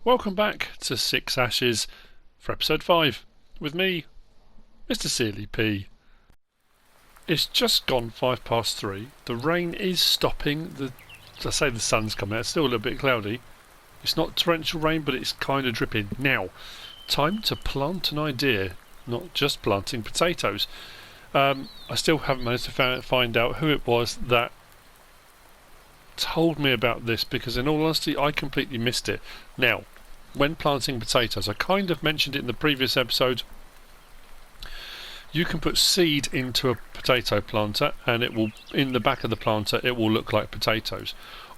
Welcome back to Six Ashes for episode 5 with me, MrSealyp. It's just gone 3:05. The rain is stopping. I say the sun's coming out. It's still a little bit cloudy. It's not torrential rain, but it's kind of dripping. Now, time to plant an idea, not just planting potatoes. I still haven't managed to find out who it was that told me about this, because in all honesty I completely missed it. Now, when planting potatoes, I kind of mentioned it in the previous episode, you can put seed into a potato planter and it will, in the back of the planter, it will look like potatoes.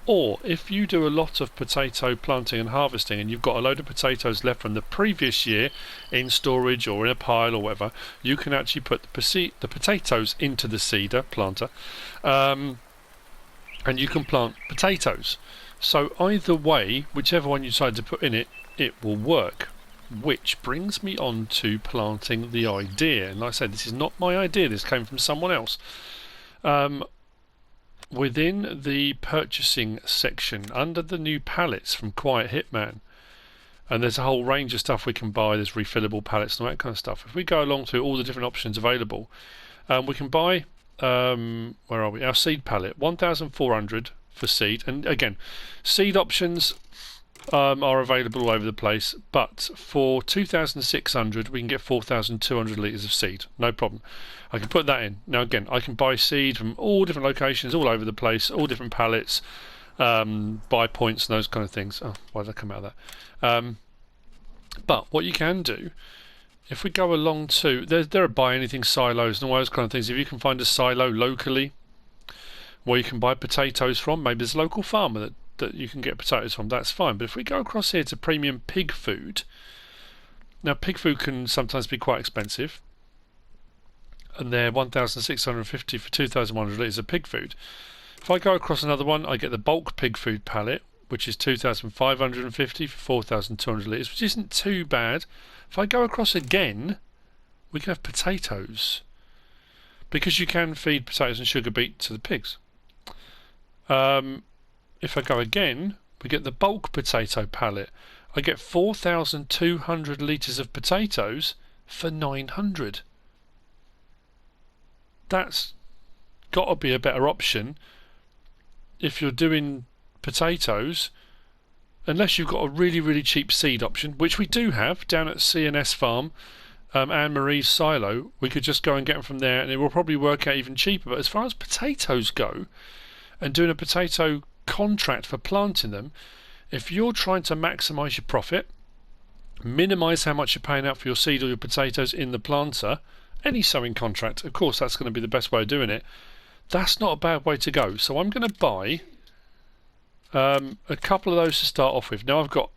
Or if you do a lot of potato planting and harvesting and you've got a load of potatoes left from the previous year in storage or in a pile or whatever, you can actually put the potatoes into the seeder planter, and you can plant potatoes. So either way, whichever one you decide to put in it, it will work. Which brings me on to planting the idea. And like I said, this is not my idea, this came from someone else. Within the purchasing section, under the new pallets from Quiet Hitman, and there's a whole range of stuff we can buy, there's refillable pallets and all that kind of stuff. If we go along through all the different options available, we can buy where are we? Our seed pallet, 1,400 for seed, and again, seed options are available all over the place, but for 2,600 we can get 4,200 litres of seed, no problem. I can put that in. Now again, I can buy seed from all different locations, all over the place, all different pallets, buy points and those kind of things. Oh, why did I come out of that? But what you can do, if we go along to, there are buy anything silos and all those kind of things. If you can find a silo locally where you can buy potatoes from, maybe there's a local farmer that you can get potatoes from, that's fine. But if we go across here to premium pig food, now pig food can sometimes be quite expensive, and they're 1,650 for 2,100 litres of pig food. If I go across another one, I get the bulk pig food pallet, which is 2,550 for 4,200 litres, which isn't too bad. If I go across again, we can have potatoes, because you can feed potatoes and sugar beet to the pigs. If I go again, we get the bulk potato pallet. I get 4,200 litres of potatoes for 900. That's got to be a better option if you're doing potatoes, unless you've got a really, really cheap seed option, which we do have down at C&S Farm, Anne Marie's silo. We could just go and get them from there and it will probably work out even cheaper. But as far as potatoes go, and doing a potato contract for planting them, if you're trying to maximise your profit, minimise how much you're paying out for your seed or your potatoes in the planter, any sowing contract, of course that's going to be the best way of doing it. That's not a bad way to go. So I'm going to buy a couple of those to start off with. Now I've got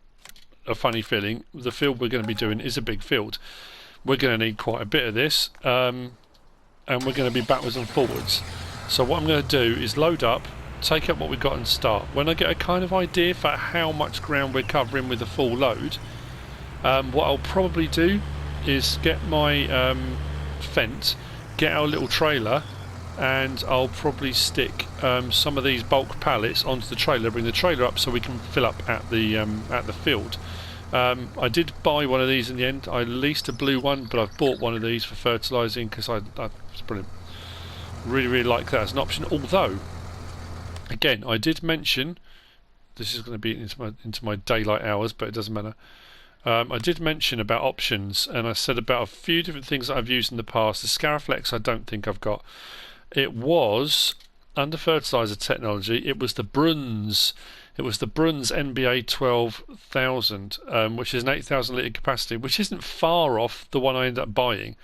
a funny feeling the field we're going to be doing is a big field. We're going to need quite a bit of this, and we're going to be backwards and forwards. So what I'm going to do is load up, take up what we've got and start. When I get a kind of idea for how much ground we're covering with a full load, what I'll probably do is get my fence, get our little trailer, and I'll probably stick some of these bulk pallets onto the trailer, bring the trailer up so we can fill up at the field. I did buy one of these in the end. I leased a blue one, but I've bought one of these for fertilising because it's brilliant. Really, really like that as an option. Although, again, I did mention, this is going to be into my daylight hours, but it doesn't matter. I did mention about options, and I said about a few different things that I've used in the past. The Scaraflex I don't think I've got. It was under fertiliser technology. It was the Bruns. It was the Bruns NBA 12,000, which is an 8,000 litre capacity, which isn't far off the one I ended up buying.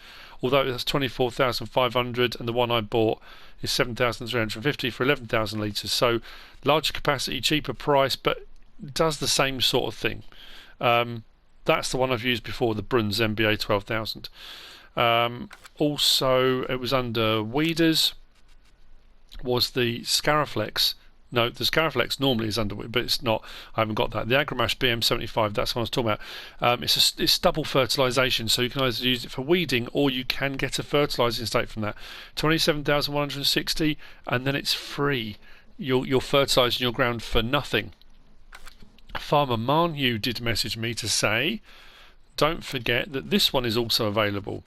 Although that's 24,500, and the one I bought is 7,350 for 11,000 litres. So larger capacity, cheaper price, but does the same sort of thing. That's the one I've used before, the Bruns NBA 12,000. Also, it was under Weeders, was the Scaraflex. No, the Scaraflex normally is under, but it's not. I haven't got that. The Agramash BM75, that's what I was talking about. It's double fertilisation, so you can either use it for weeding or you can get a fertilising state from that. 27,160, and then it's free. You're fertilising your ground for nothing Farmer Marnew did message me to say, don't forget that this one is also available.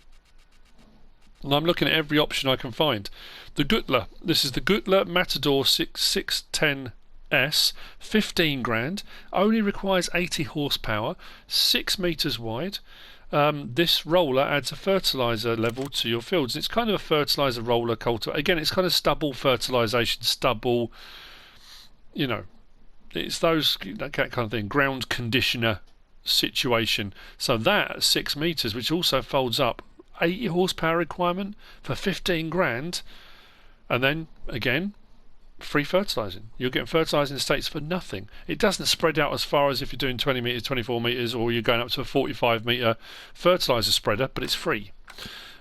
And I'm looking at every option I can find. The Gutler. This is the Gutler Matador 610S, 15 grand, only requires 80 horsepower, 6 metres wide. This roller adds a fertiliser level to your fields. It's kind of a fertiliser roller cultivator. Again, it's kind of stubble fertilisation, stubble, you know, it's that kind of thing, ground conditioner situation. So that at 6 metres, which also folds up, 80 horsepower requirement for 15 grand, and then again free fertilising. You're getting fertilising states for nothing. It doesn't spread out as far as if you're doing 20 metres, 24 metres, or you're going up to a 45 metre fertiliser spreader, but it's free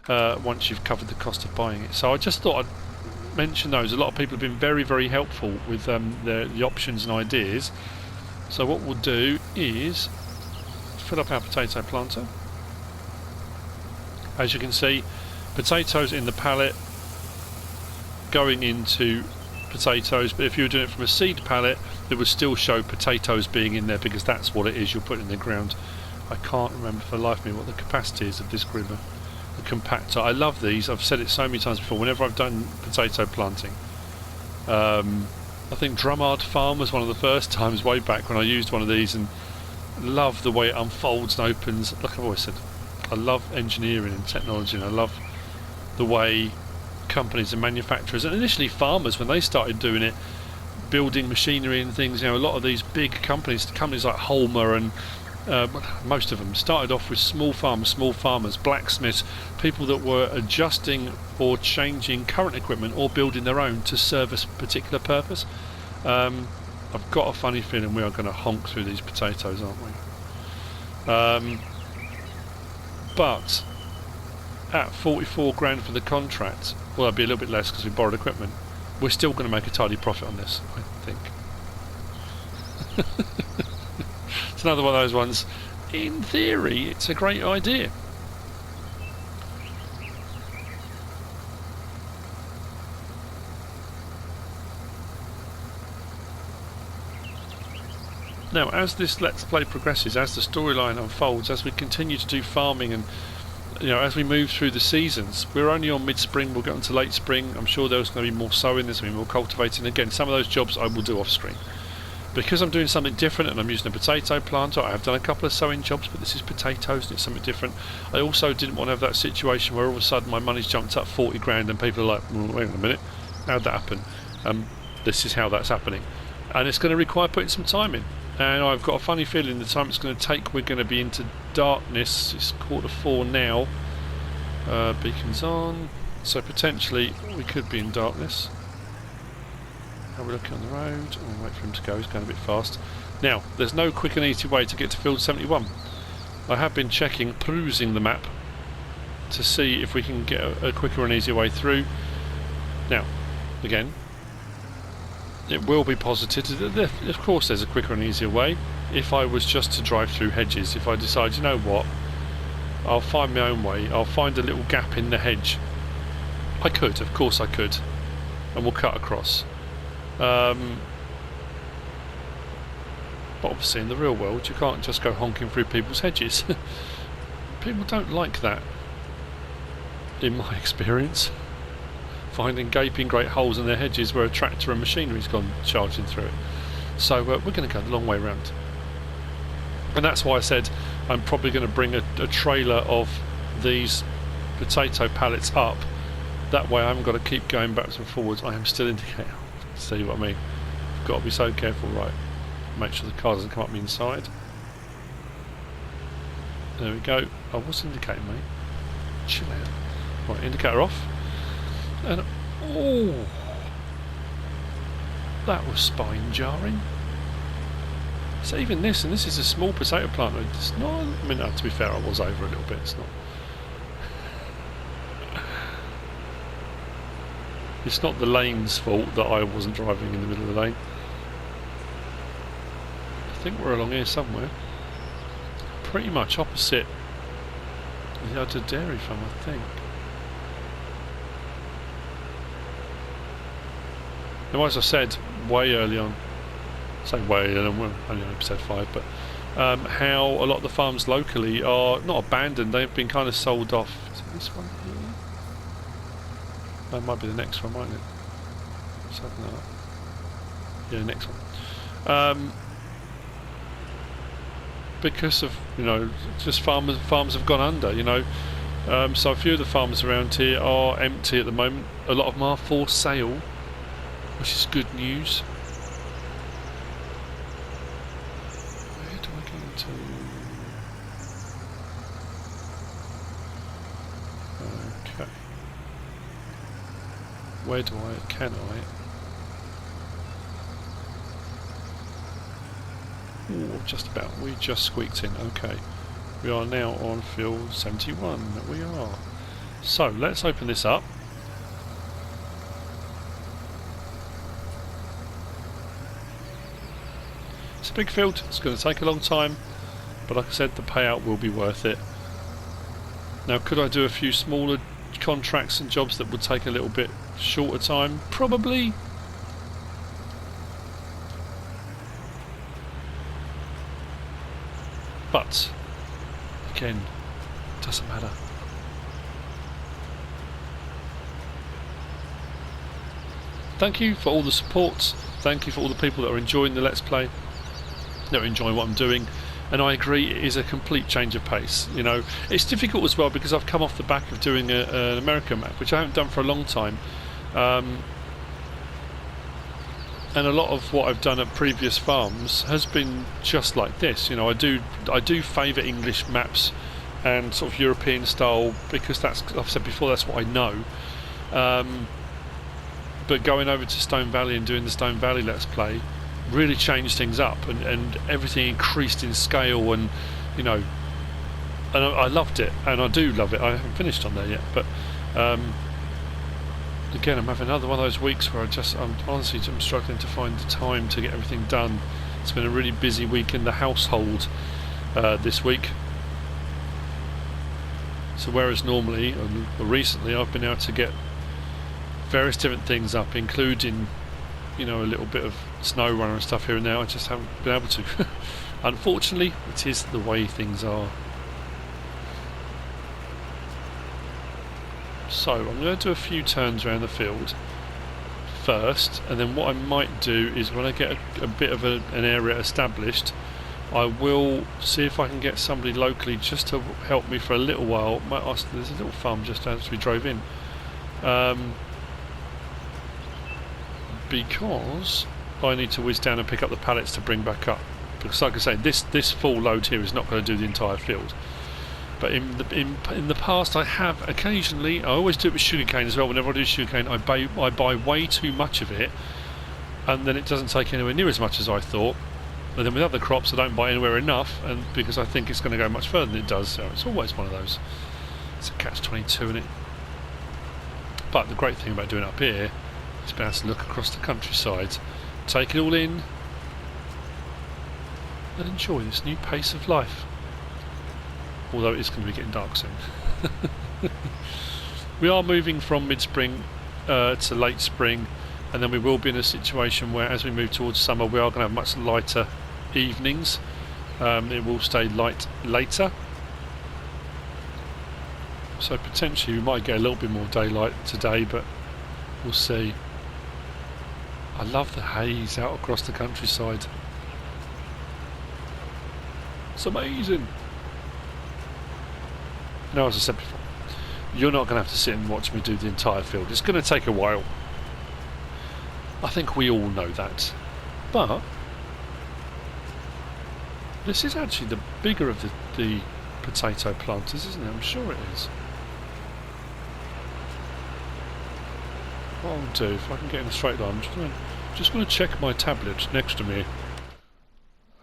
once you've covered the cost of buying it. So I just thought I'd mention those. A lot of people have been very, very helpful with the options and ideas. So what we'll do is fill up our potato planter. As you can see, potatoes in the pallet going into potatoes, but if you were doing it from a seed pallet, it would still show potatoes being in there, because that's what it is you're putting in the ground. I can't remember for the life of me what the capacity is of this grimmer, the compactor. I love these. I've said it so many times before whenever I've done potato planting. I think Drummard Farm was one of the first times way back when I used one of these, and love the way it unfolds and opens. Like I've always said, I love engineering and technology, and I love the way companies and manufacturers, and initially farmers, when they started doing it, building machinery and things, you know, a lot of these big companies like Holmer and most of them started off with small farmers, blacksmiths, people that were adjusting or changing current equipment or building their own to serve a particular purpose. I've got a funny feeling we are going to honk through these potatoes, aren't we? But at 44 grand for the contract, well, that'd be a little bit less because we borrowed equipment, we're still going to make a tidy profit on this, I think. It's another one of those ones, in theory it's a great idea. Now, as this Let's Play progresses, as the storyline unfolds, as we continue to do farming, and you know, as we move through the seasons, we're only on mid-spring, we'll get into late spring. I'm sure there's going to be more sowing, there's going to be more cultivating. Again, some of those jobs I will do off screen. Because I'm doing something different and I'm using a potato planter, I have done a couple of sowing jobs, but this is potatoes and it's something different. I also didn't want to have that situation where all of a sudden my money's jumped up 40 grand and people are like, wait a minute, how'd that happen? This is how that's happening. And it's going to require putting some time in. And I've got a funny feeling the time it's going to take, we're going to be into darkness. It's 4:45 now. Beacons on, so potentially we could be in darkness. How are we looking on the road? Oh, wait for him to go, he's going a bit fast. Now, there's no quick and easy way to get to field 71. I have been checking, perusing the map to see if we can get a quicker and easier way through. Now, again, it will be posited. Of course there's a quicker and easier way. If I was just to drive through hedges, if I decide, you know what, I'll find my own way, I'll find a little gap in the hedge, I could, of course I could, and we'll cut across. But obviously in the real world you can't just go honking through people's hedges. People don't like that, in my experience. Finding gaping great holes in their hedges where a tractor and machinery's gone charging through it. So we're going to go the long way round. And that's why I said I'm probably going to bring a trailer of these potato pallets up. That way I haven't got to keep going backwards and forwards. I am still indicating. See what I mean? I've got to be so careful, right? Make sure the car doesn't come up the inside. There we go. I was indicating, mate. Chill out. Right, indicator off. And oh, that was spine jarring. So even this, and this is a small potato plant. It's not. I mean, to be fair, I was over a little bit. It's not. It's not the lane's fault that I wasn't driving in the middle of the lane. I think we're along here somewhere. Pretty much opposite the other dairy farm, I think. Now, as I said way early on, say way, and we're only on episode 5, but how a lot of the farms locally are not abandoned, they've been kind of sold off. Is it this one here? That might be the next one, mightn't it? Let's open that up. Yeah, next one. Because of, you know, just farms have gone under, you know. So a few of the farms around here are empty at the moment. A lot of them are for sale, which is good news. Where do I go into? Okay. Where do I? Can I? Ooh, just about. We just squeaked in. Okay. We are now on field 71. We are. So let's open this up. It's a big field. It's going to take a long time, but like I said, the payout will be worth it. Now, could I do a few smaller contracts and jobs that would take a little bit shorter time? Probably. But again, doesn't matter. Thank you for all the support. Thank you for all the people that are enjoying the Let's Play, that are enjoying what I'm doing. And I agree, it is a complete change of pace. You know, it's difficult as well because I've come off the back of doing an American map, which I haven't done for a long time. And a lot of what I've done at previous farms has been just like this. You know, I do favour English maps and sort of European style because that's, like I've said before, that's what I know. But going over to Stone Valley and doing the Stone Valley Let's Play really changed things up, and everything increased in scale, and you know, and I loved it, and I do love it. I haven't finished on there yet, but again, I'm having another one of those weeks where I'm honestly struggling to find the time to get everything done. It's been a really busy week in the household this week. So whereas normally, or recently, I've been able to get various different things up, including, you know, a little bit of snow runner and stuff here and there, I just haven't been able to. Unfortunately, it is the way things are. So I'm going to do a few turns around the field first, and then what I might do is when I get a bit of an area established, I will see if I can get somebody locally just to help me for a little while. Might ask, there's a little farm just as we drove in, because I need to whiz down and pick up the pallets to bring back up. Because like I say, this full load here is not going to do the entire field. But in the past, I have occasionally. I always do it with sugarcane as well. Whenever I do sugarcane, I buy way too much of it, and then it doesn't take anywhere near as much as I thought. And then with other crops, I don't buy anywhere enough, and because I think it's going to go much further than it does. So it's always one of those. It's a catch-22, isn't it? But the great thing about doing it up here is being able to look across the countryside, take it all in, and enjoy this new pace of life. Although it is going to be getting dark soon. We are moving from mid-spring to late spring, and then we will be in a situation where as we move towards summer we are going to have much lighter evenings. It will stay light later, so potentially we might get a little bit more daylight today, but we'll see. I love the haze out across the countryside. It's amazing. Now, as I said before, you're not going to have to sit and watch me do the entire field. It's going to take a while. I think we all know that. But this is actually the bigger of the potato planters, isn't it? I'm sure it is. What I'll do, if I can get in a straight line, I'm just going to check my tablet next to me.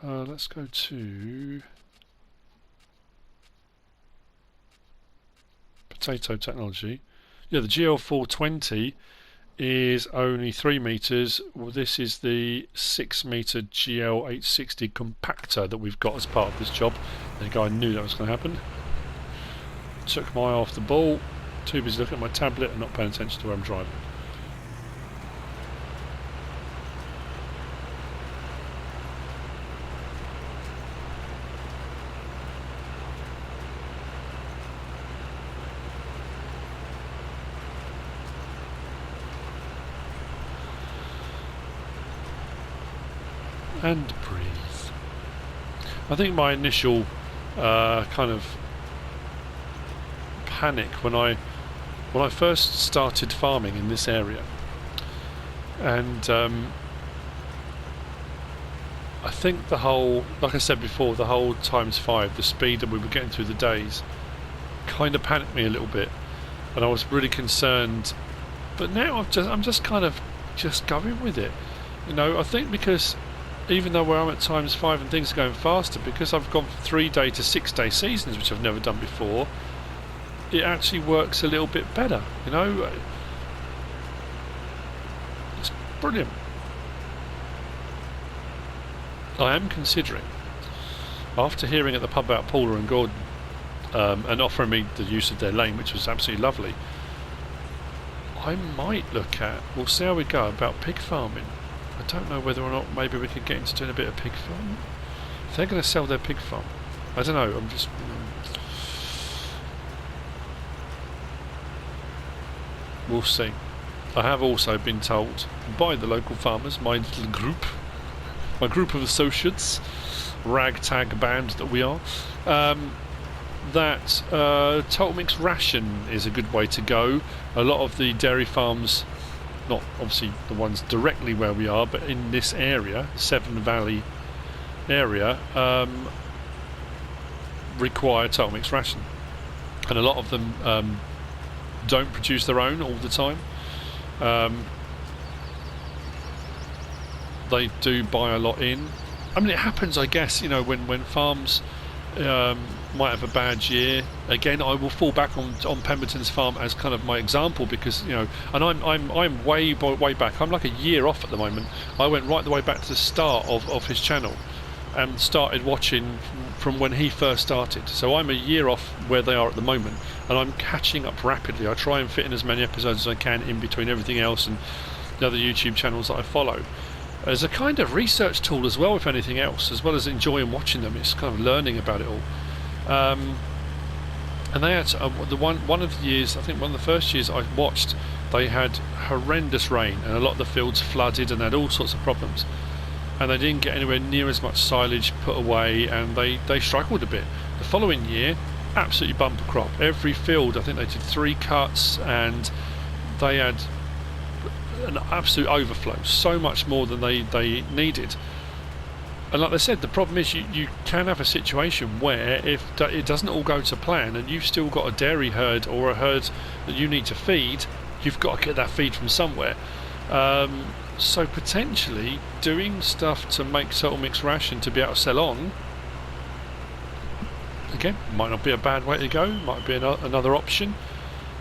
Let's go to potato technology. Yeah, the GL420 is only 3 meters. Well, this is the 6 meter GL860 compactor that we've got as part of this job. There you go, I knew that was going to happen. Took my eye off the ball, too busy looking at my tablet and not paying attention to where I'm driving. and breathe. I think my initial kind of panic when I first started farming in this area, and I think the whole, like I said before, the whole ×5, the speed that we were getting through the days, kind of panicked me a little bit, and I was really concerned. But now I'm just kind of just going with it, you know. I think because even though I'm at ×5 and things are going faster, because I've gone from 3-day to 6-day seasons, which I've never done before, it actually works a little bit better, you know. It's brilliant. I am considering, after hearing at the pub about Paula and Gordon and offering me the use of their lane, which was absolutely lovely, I might look at, we'll see how we go, about pig farming. I don't know whether or not maybe we could get into doing a bit of pig farming. If they're going to sell their pig farm, I don't know, I'm just... we'll see. I have also been told by the local farmers, my little group, my group of associates, ragtag band that we are, that total mix ration is a good way to go. A lot of the dairy farms, not obviously the ones directly where we are, but in this area, Severn Valley area, require total mix ration, and a lot of them don't produce their own all the time. They do buy a lot in. I mean, it happens, I guess, you know, when farms might have a bad year. Again, I will fall back on Pemberton's farm as kind of my example, because, you know, and I'm way back. I'm like a year off at the moment. I went right the way back to the start of his channel and started watching from when he first started. So I'm a year off where they are at the moment, and I'm catching up rapidly. I try and fit in as many episodes as I can in between everything else and the other YouTube channels that I follow, as a kind of research tool as well, if anything else, as well as enjoying watching them. It's kind of learning about it all. And they had one of the years, I think one of the first years I watched, they had horrendous rain and a lot of the fields flooded and they had all sorts of problems, and they didn't get anywhere near as much silage put away, and they struggled a bit. The following year, absolutely bumper crop. Every field, I think they did 3 cuts, and they had an absolute overflow, so much more than they needed. And like I said, the problem is you can have a situation where if it doesn't all go to plan and you've still got a dairy herd or a herd that you need to feed, you've got to get that feed from somewhere. So potentially doing stuff to make total mix ration to be able to sell on, again, might not be a bad way to go, might be another option.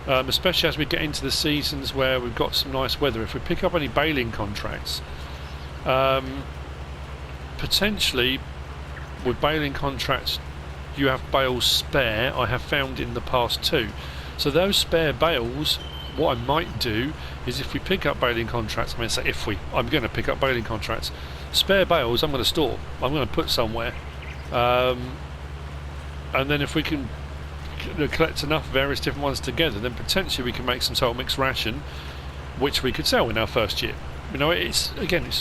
Especially as we get into the seasons where we've got some nice weather. If we pick up any baling contracts, potentially with baling contracts you have bales spare. I have found in the past too. So those spare bales, what I might do is, if we pick up baling contracts, I'm going to pick up baling contracts, spare bales I'm going to store, I'm going to put somewhere, and then if we can collect enough various different ones together, then potentially we can make some total mix ration which we could sell in our first year. You know, it's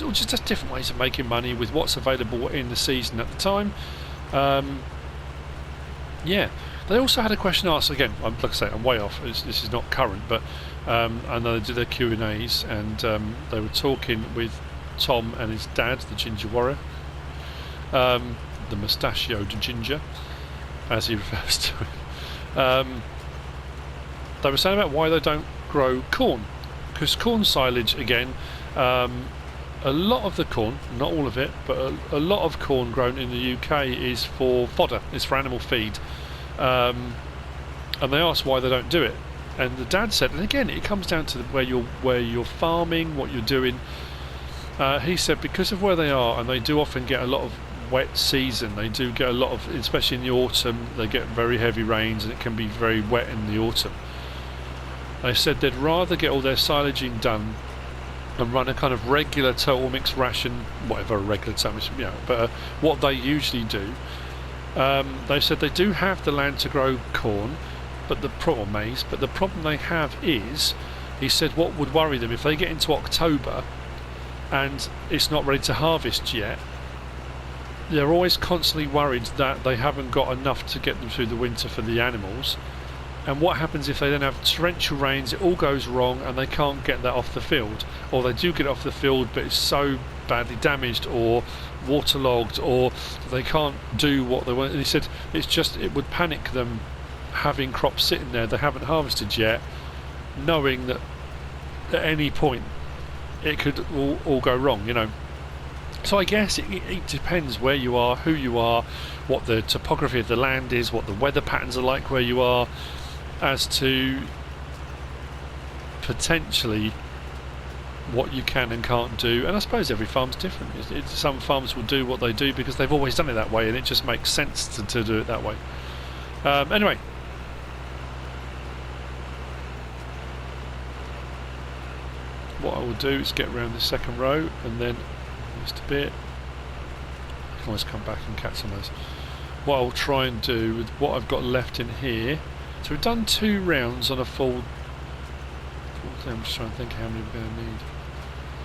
all just different ways of making money with what's available in the season at the time. Yeah, they also had a question asked, again, like I say, I'm way off, this is not current, but I know they did their Q&As, and they were talking with Tom and his dad, the Ginger Warrior, the mustachioed ginger, as he refers to it. They were saying about why they don't grow corn, because corn silage, again, a lot of the corn, not all of it, but a lot of corn grown in the UK is for fodder, is for animal feed, and they asked why they don't do it, and the dad said, and again it comes down to where you're farming, what you're doing. He said because of where they are, and they do often get a lot of wet season, they do get a lot of, especially in the autumn, they get very heavy rains and it can be very wet in the autumn. They said they'd rather get all their silaging done and run a kind of regular total mix ration, whatever a regular total mix, you know, but what they usually do. They said they do have the land to grow corn, but the maize, but the problem they have is, he said what would worry them if they get into October and it's not ready to harvest yet, they're always constantly worried that they haven't got enough to get them through the winter for the animals. And what happens if they then have torrential rains, it all goes wrong and they can't get that off the field, or they do get it off the field but it's so badly damaged or waterlogged, or they can't do what they want. And he said it would panic them having crops sitting there they haven't harvested yet, knowing that at any point it could all go wrong, you know. So I guess it depends where you are, who you are, what the topography of the land is, what the weather patterns are like where you are, as to potentially what you can and can't do. And I suppose every farm's different. Some farms will do what they do because they've always done it that way and it just makes sense to do it that way. Anyway, what I will do is get around the second row and then just a bit. I can always come back and catch some of those. What I'll try and do with what I've got left in here, so we've done 2 rounds on a full thing. I'm just trying to think how many we're going to need.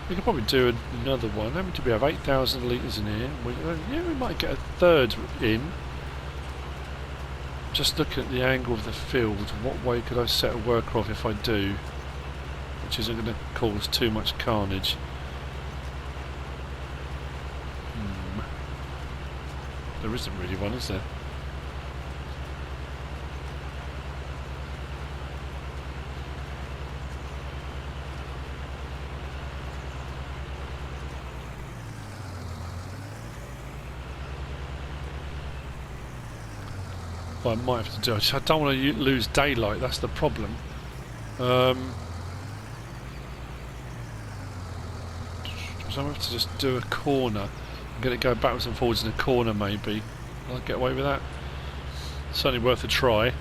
We could probably do another one. How many do we have? 8,000 litres in here. We might get a third in. Just looking at the angle of the field, what way could I set a worker off if I do, which isn't going to cause too much carnage. There isn't really one, is there? What I might have to do, I don't want to lose daylight, that's the problem. So I'm going to have to just do a corner and get it go backwards and forwards in a corner maybe. Will I get away with that? Certainly worth a try.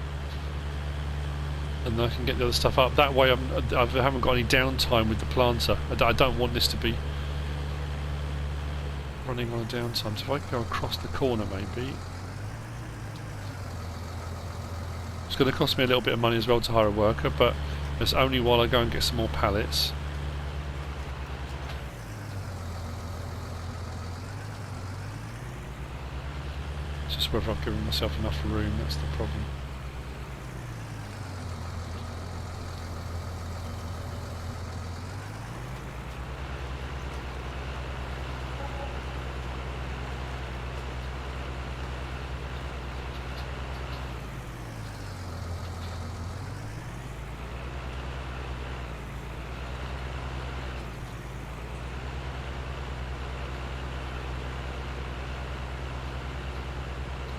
And then I can get the other stuff up. That way I haven't got any downtime with the planter. I don't want this to be running on a downtime. So if I can go across the corner maybe. It's going to cost me a little bit of money as well to hire a worker, but it's only while I go and get some more pallets. It's just whether I've given myself enough room, that's the problem.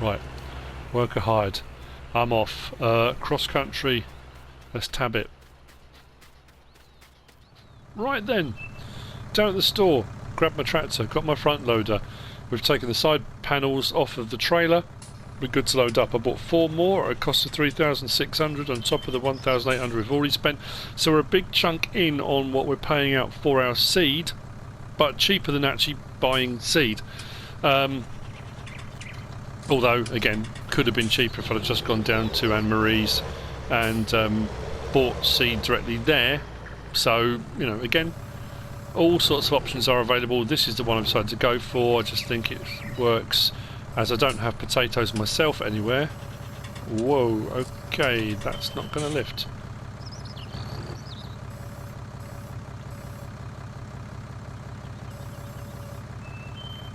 Right, worker hired. I'm off. Cross country. Let's tab it. Right then, down at the store, grabbed my tractor, got my front loader. We've taken the side panels off of the trailer. We're good to load up. I bought 4 more at a cost of 3,600 on top of the 1,800 we've already spent. So we're a big chunk in on what we're paying out for our seed, but cheaper than actually buying seed. Although, again, could have been cheaper if I'd have just gone down to Anne-Marie's and bought seed directly there. So, you know, again, all sorts of options are available. This is the one I've decided to go for. I just think it works, as I don't have potatoes myself anywhere. Whoa, okay, that's not going to lift.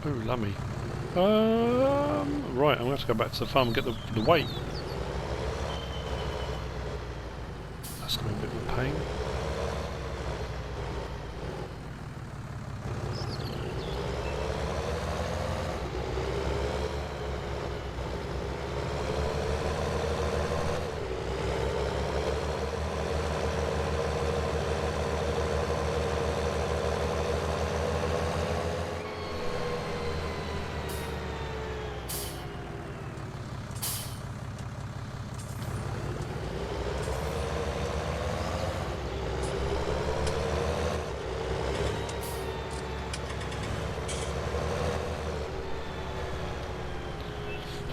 Oh, lummy. Right, I'm going to have to go back to the farm and get the weight. That's going to be a bit of a pain.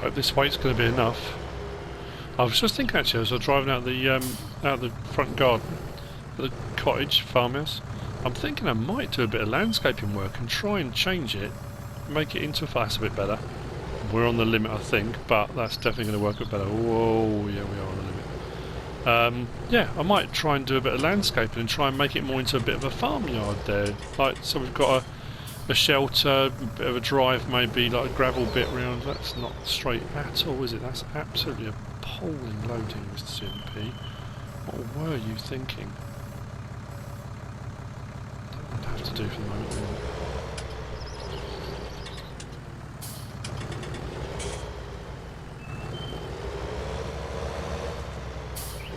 Hope this weight's going to be enough. I was just thinking actually as I was driving out the front garden, the cottage farmhouse, I'm thinking I might do a bit of landscaping work and try and change it make it into a that's a bit better. We're on the limit, I think, but that's definitely going to work a bit better. Whoa, yeah, we are on the limit. Yeah, I might try and do a bit of landscaping and try and make it more into a bit of a farmyard there. Like, so we've got a shelter, a bit of a drive, maybe like a gravel bit round. That's not straight at all, is it? That's absolutely appalling loading, Mr. CMP. What were you thinking? That would have to do for the moment. Really.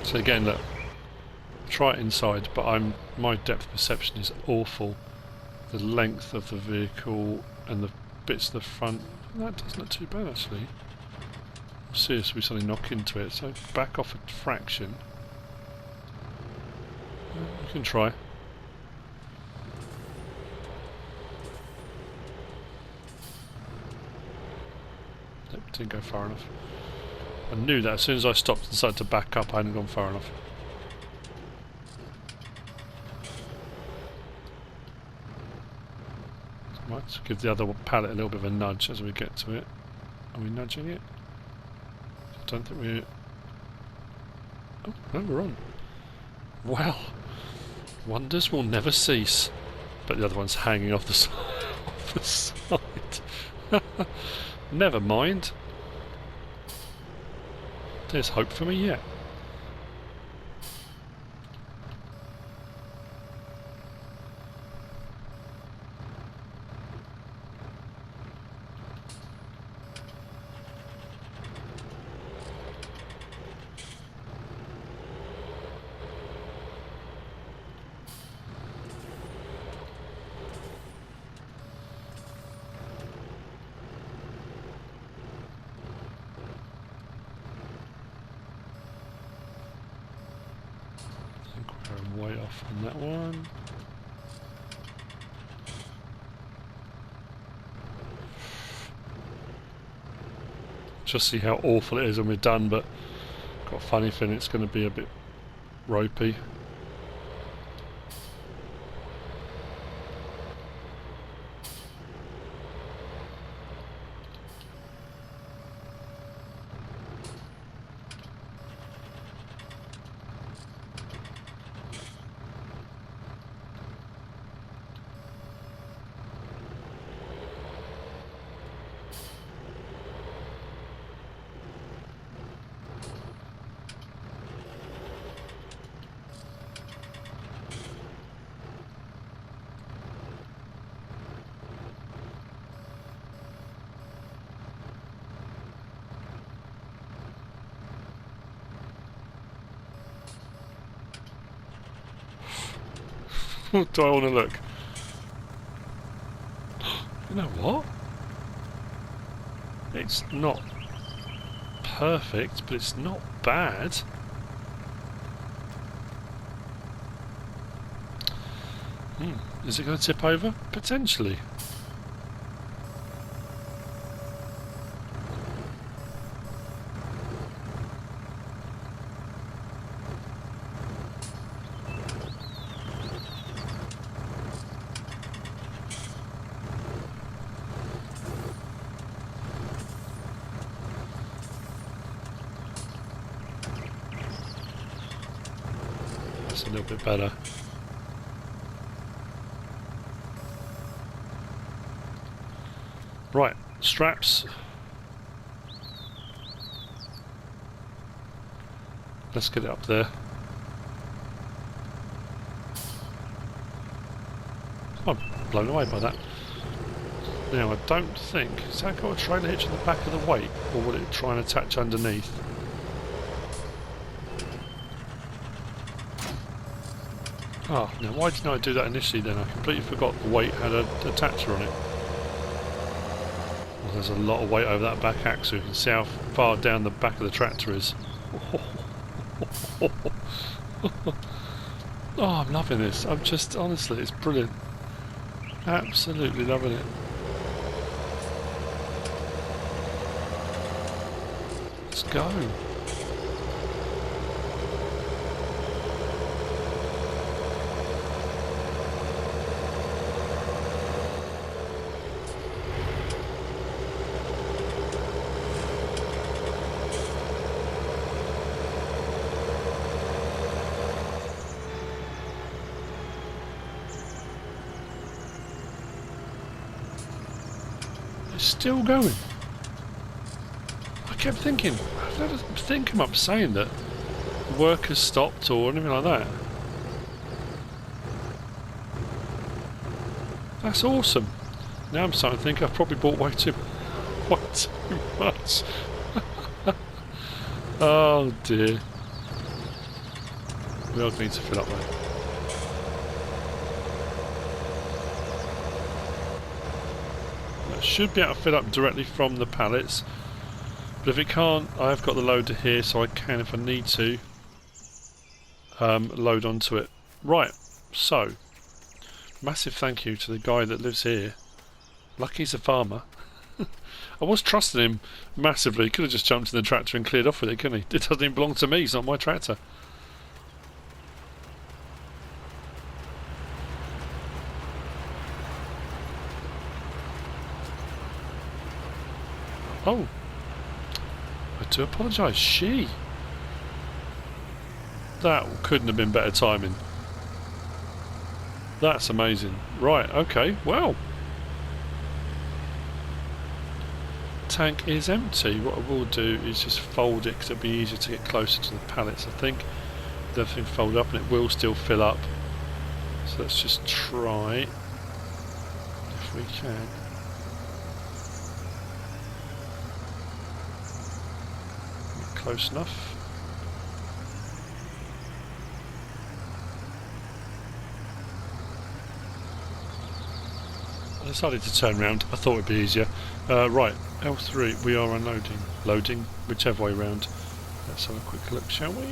So again, look, try it inside, but my depth perception is awful. The length of the vehicle and the bits of the front, that doesn't look too bad actually. We'll see if we suddenly knock into it. So back off a fraction. You can try. Nope, didn't go far enough. I knew that as soon as I stopped and started to back up, I hadn't gone far enough. Might give the other pallet a little bit of a nudge as we get to it. Are we nudging it? I don't think we're... Oh, no, we're on. Wow. Wonders will never cease. But the other one's hanging off the side. Off the side. Never mind. There's hope for me yet. Way off on that one. Just see how awful it is when we're done, but got a funny feeling it's going to be a bit ropey. Do I want to look? You know what? It's not perfect, but it's not bad. Is it going to tip over? Potentially. A little bit better. Right, straps. Let's get it up there. I'm blown away by that. Now I don't think, has that got a trailer hitch on the back of the weight, or will it try and attach underneath? Oh, now why didn't I do that initially then? I completely forgot the weight had a attacher on it. Well, there's a lot of weight over that back axle. You can see how far down the back of the tractor is. Oh, I'm loving this. I'm just, honestly, it's brilliant. Absolutely loving it. Let's go. It's still going. I kept thinking, I don't think I'm up saying that work has stopped or anything like that. That's awesome. Now I'm starting to think I've probably bought way too much. Oh dear. We all need to fill up there. That should be able to fill up directly from the pallets. But if it can't, I've got the loader here, so I can, if I need to, load onto it. Right, so, massive thank you to the guy that lives here. Lucky he's a farmer. I was trusting him massively. He could have just jumped in the tractor and cleared off with it, couldn't he? It doesn't even belong to me, it's not my tractor. Oh. I do apologise. She. That couldn't have been better timing. That's amazing. Right, okay, well. Tank is empty. What I will do is just fold it because it'll be easier to get closer to the pallets, I think. With everything folded up, and it will still fill up. So let's just try if we can. Close enough. I decided to turn round. I thought it'd be easier. Right, L3, we are unloading. Loading, whichever way round. Let's have a quick look, shall we?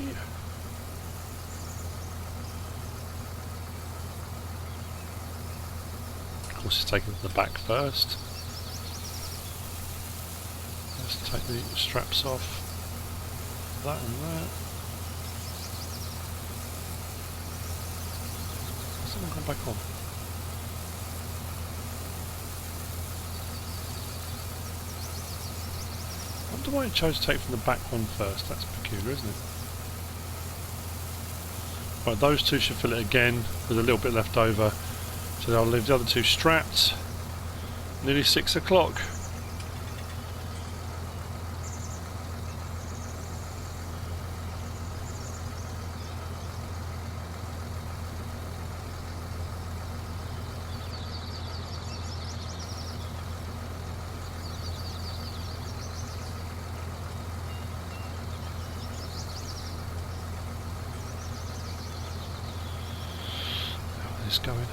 Of course, it's taken to the back first. Let's take the straps off. That and that. Has someone gone back on? I wonder why it chose to take from the back one first. That's peculiar, isn't it? Right, those two should fill it again with a little bit left over. So I'll leave the other two strapped. Nearly 6 o'clock. Going.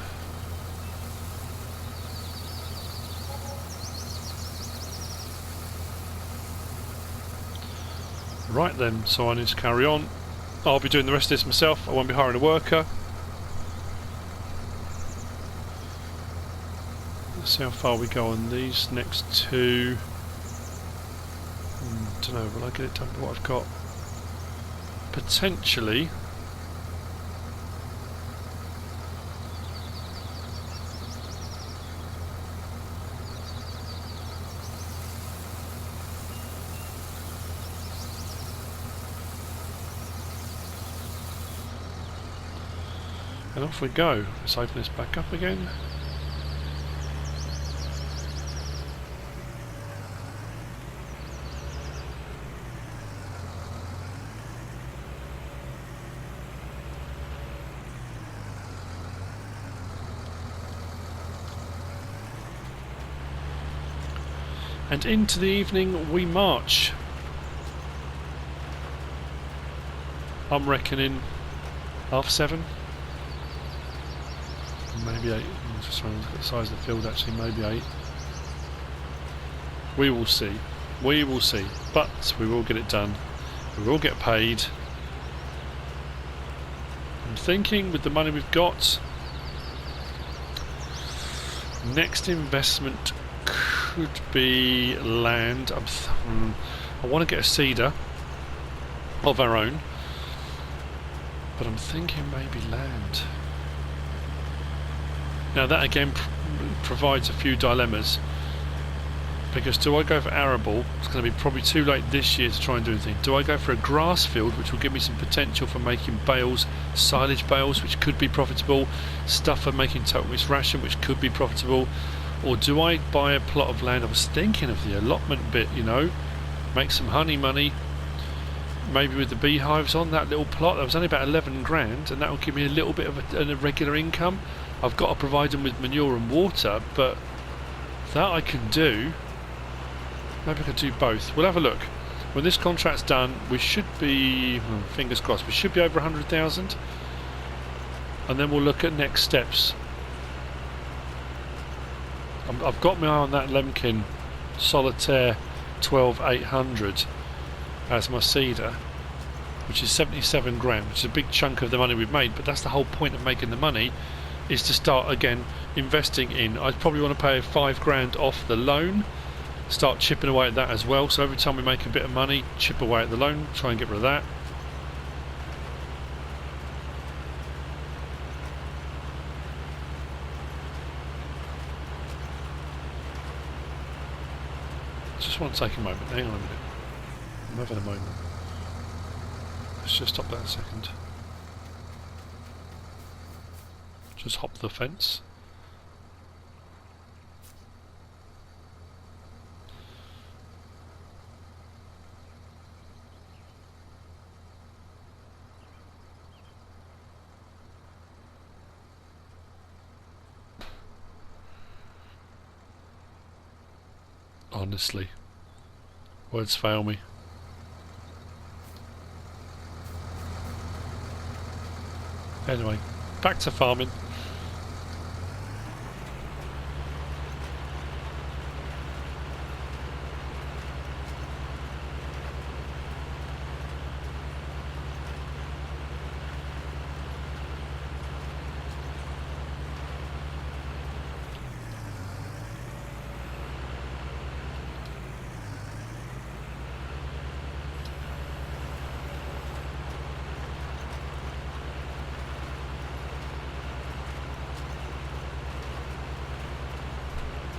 Right then, so I need to carry on. I'll be doing the rest of this myself. I won't be hiring a worker. Let's see how far we go on these next two. Don't know, will I get it done with what I've got? Potentially. And off we go. Let's open this back up again. And into the evening we march. I'm reckoning 7:30. Maybe 8. I'm just trying to look at the size of the field actually, maybe 8. We will see. We will see. But we will get it done. We will get paid. I'm thinking with the money we've got, next investment could be land. I want to get a seeder of our own, but I'm thinking maybe land. Now that again provides a few dilemmas, because do I go for arable? It's going to be probably too late this year to try and do anything. Do I go for a grass field, which will give me some potential for making bales, silage bales, which could be profitable, stuff for making total mixed ration, which could be profitable, Or do I buy a plot of land? I was thinking of the allotment bit, you know, make some honey money, maybe with the beehives on that little plot. That was only about 11 grand, and that will give me a little bit of a regular income. I've got to provide them with manure and water, but that I can do. Maybe I could do both. We'll have a look. When this contract's done, we should be, fingers crossed, we should be over 100,000, and then we'll look at next steps. I've got my eye on that Lemkin Solitaire 12800 as my seeder, which is 77 grand, which is a big chunk of the money we've made, but that's the whole point of making the money, is to start again investing in. I'd probably want to pay 5 grand off the loan, start chipping away at that as well, so every time we make a bit of money, chip away at the loan, try and get rid of that. Just want to take a moment, hang on a minute, I'm having a moment. Let's just stop that a second. Just hop the fence. Honestly, words fail me. Anyway, back to farming.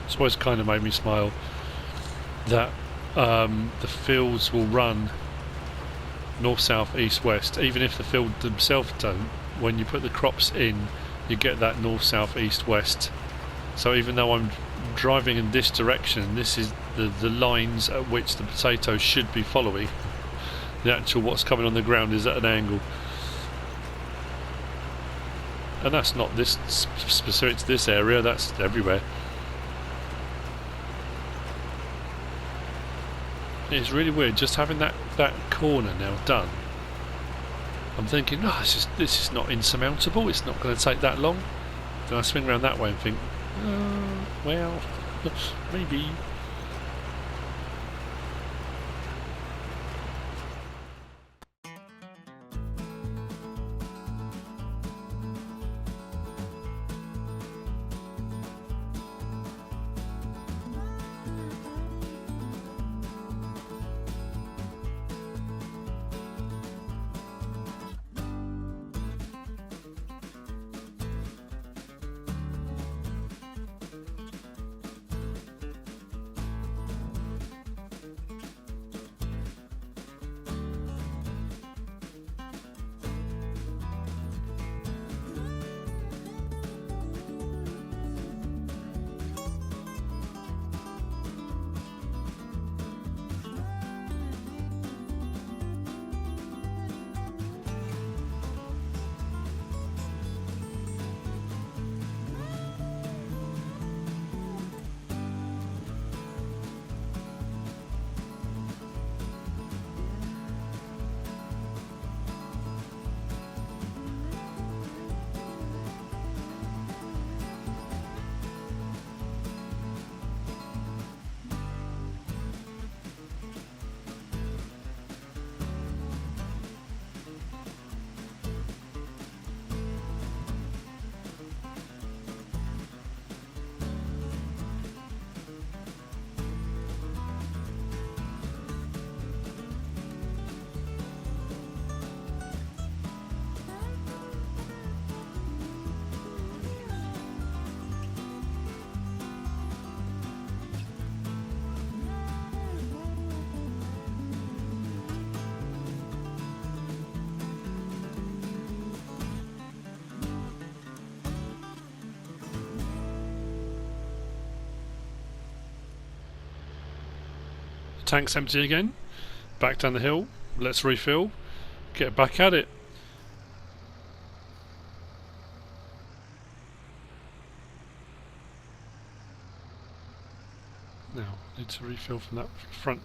It's always kind of made me smile that the fields will run north, south, east, west. Even if the field themselves don't, when you put the crops in, you get that north, south, east, west. So even though I'm driving in this direction, this is the lines at which the potatoes should be following. The actual what's coming on the ground is at an angle. And that's not this specific to this area, that's everywhere. It's really weird just having that corner now done. I'm thinking, oh, this is not insurmountable, it's not going to take that long. Then I swing around that way and think, well, maybe. Tank's empty again. Back down the hill. Let's refill. Get back at it. Now, need to refill from that front.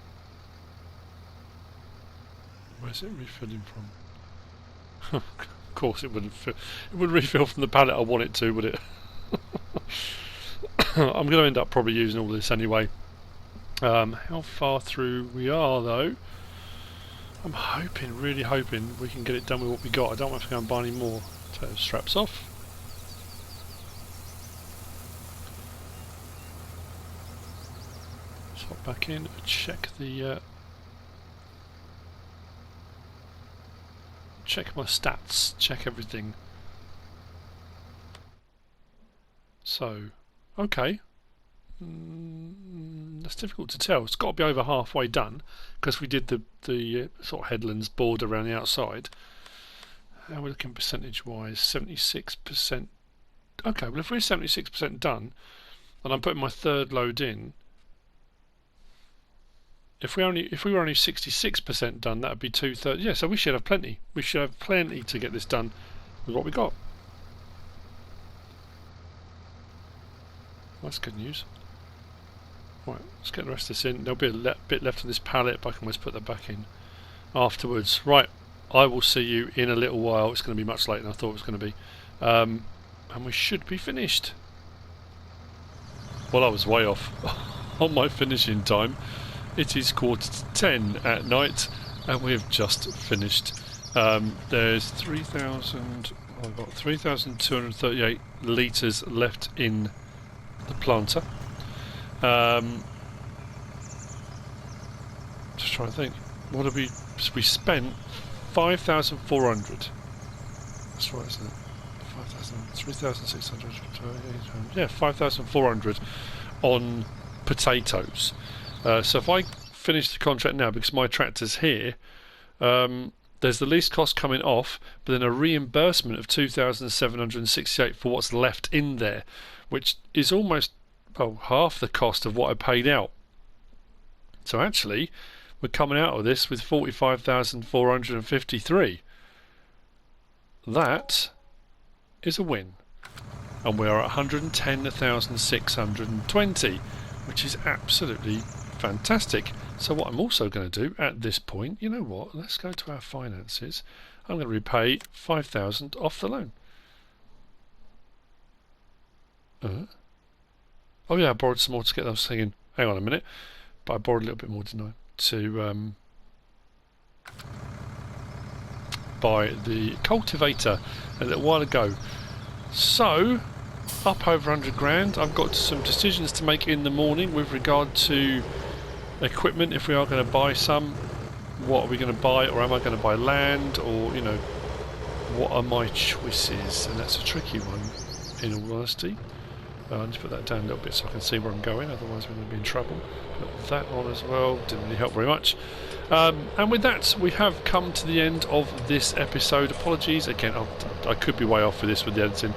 Where's it refilling from? Of course, it wouldn't. It wouldn't refill from the pallet I want it to, would it? I'm going to end up probably using all this anyway. How far through we are, though? I'm hoping, really hoping, we can get it done with what we got. I don't want to go and buy any more. Take those straps off. Hop back in, check the check my stats, check everything. So, okay, that's difficult to tell. It's got to be over halfway done because we did the sort of headlands border around the outside. How are we looking percentage wise? 76%. Okay, well if we're 76% done, and I'm putting my third load in. If we were only 66% done, that would be 2/3. Yeah, so we should have plenty. We should have plenty to get this done with what we got. That's good news. Right, let's get the rest of this in. There'll be a bit left on this pallet, but I can always put that back in afterwards. Right, I will see you in a little while. It's going to be much later than I thought it was going to be. And we should be finished. Well, I was way off on my finishing time. It is 10:15 at night, and we have just finished. There's 3,000. I've got 3,238 litres left in the planter. Just trying to think. What have we spent? 5,400. That's right, isn't it? 3,600. Yeah, 5,400 on potatoes. So if I finish the contract now, because my tractor's here, there's the least cost coming off, but then a reimbursement of 2,768 for what's left in there, which is almost half the cost of what I paid out. So actually, we're coming out of this with 45,453. That is a win. And we are at 110,620, which is absolutely fantastic. So what I'm also going to do at this point, you know what, let's go to our finances. I'm going to repay 5,000 off the loan. Oh yeah, I borrowed some more to get those thinking. Hang on a minute. But I borrowed a little bit more, didn't I? To buy the cultivator a little while ago. So, up over 100 grand. I've got some decisions to make in the morning with regard to equipment. If we are going to buy some, what are we going to buy, or am I going to buy land, or you know, what are my choices? And that's a tricky one, in all honesty. I'll just put that down a little bit so I can see where I'm going, otherwise we're going to be in trouble. Put that on as well, didn't really help very much. And with that, we have come to the end of this episode. Apologies again, I could be way off with this with the editing.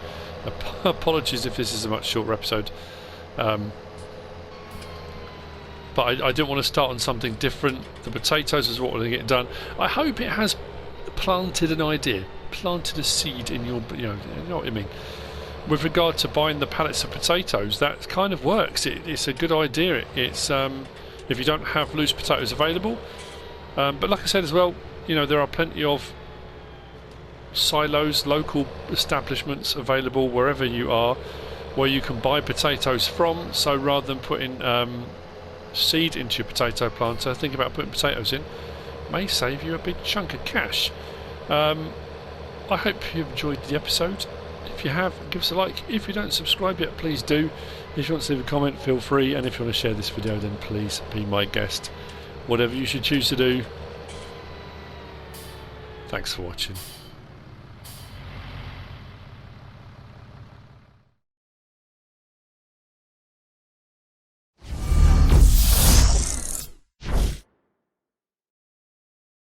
Apologies if this is a much shorter episode. But I didn't want to start on something different. The potatoes is what we're going to get done. I hope it has planted an idea, planted a seed in your, you know what I mean. With regard to buying the pallets of potatoes, that kind of works. It's a good idea. It's if you don't have loose potatoes available. But like I said as well, you know, there are plenty of silos, local establishments available wherever you are, where you can buy potatoes from. So rather than putting seed into your potato planter, think about putting potatoes in. It may save you a big chunk of cash. I hope you've enjoyed the episode. If you have, give us a like. If you don't subscribe yet, please do. If you want to leave a comment, feel free. And if you want to share this video, then please be my guest. Whatever you should choose to do. Thanks for watching.